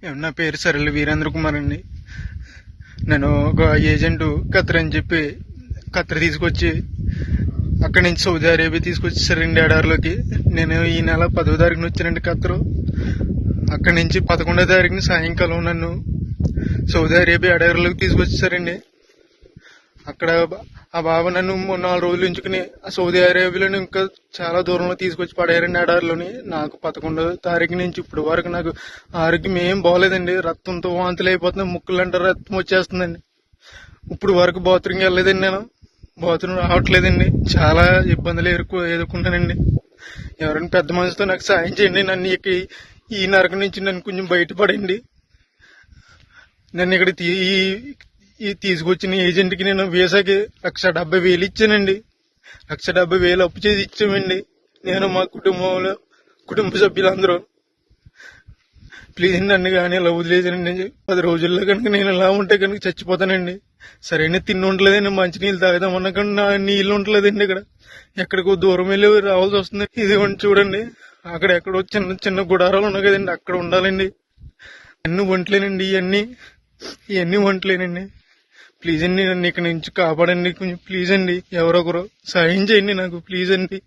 నా పేరు సరళ వీరేంద్ర కుమార్ అండి. నేను ఒక ఏజెంట్ ఖత్తర్ అని చెప్పి ఖత్తర్ తీసుకొచ్చి అక్కడి నుంచి సౌదీ అరేబియా తీసుకొచ్చేసారండి ఎడారిలోకి. నేను ఈ నెల 10వ తారీఖున వచ్చానండి ఖత్తరు. అక్కడి నుంచి 11వ తారీఖున సాయంకాలం నన్ను సౌదీ అరేబియా ఎడారిలోకి తీసుకొచ్చేసారండి. అక్కడ ఆ బాబా నన్ను 4 రోజులు ఉంచుకుని ఆ సౌదీ అరేబియాలో ఇంకా చాలా దూరంలో తీసుకొచ్చి పడేయారండి ఎడారిలోని. నాకు 11వ తారీఖు నుంచి ఇప్పుడు వరకు నాకు ఆరోగ్యం ఏం బాగోలేదండి. రక్తంతో వాంతులు అయిపోతున్నాయి, ముక్కులంటే రక్తం వచ్చేస్తుందండి. ఇప్పుడు వరకు బాత్రూమ్కి వెళ్ళలేదండి, నేను బాత్రూమ్ రావట్లేదండి. చాలా ఇబ్బందులు ఎదుర్కొంటానండి. ఎవరైనా పెద్ద మనిషితో నాకు సాయం చేయండి. నన్ను ఈ నరకం నుంచి నన్ను కొంచెం బయటపడండి. నన్ను ఇక్కడ తీసుకొచ్చిన ఏజెంట్కి నేను వీసాకి 1,70,000 ఇచ్చానండి. 1,70,000 అప్పు చేసి ఇచ్చామండి, నేను మా కుటుంబ సభ్యులందరూ. ప్లీజ్ నన్ను కానీ ఇలా వదిలేసానండి. 10 రోజుల్లో కనుక నేను ఇలా ఉంటే కనుక చచ్చిపోతానండి. సరైన తిండి ఉండలేదండి, మంచినీళ్ళు తాగుదామన్నా కానీ నా నీళ్ళు ఉండలేదండి. ఇక్కడ ఎక్కడికో దూరం వెళ్ళి రావాల్సి వస్తుంది. ఇది చూడండి, అక్కడ ఎక్కడో చిన్న చిన్న గుడారాలు ఉన్నాయి కదండి, అక్కడ ఉండాలండి. అన్ని వంటలేనండి, ఇవన్నీ వంటలేనండి. ప్లీజ్ అండి, నన్ను ఇక్కడ నుంచి కాపాడండి కొంచెం. ప్లీజ్ అండి, ఎవరొకరు సాయం చేయండి నాకు, ప్లీజ్ అండి.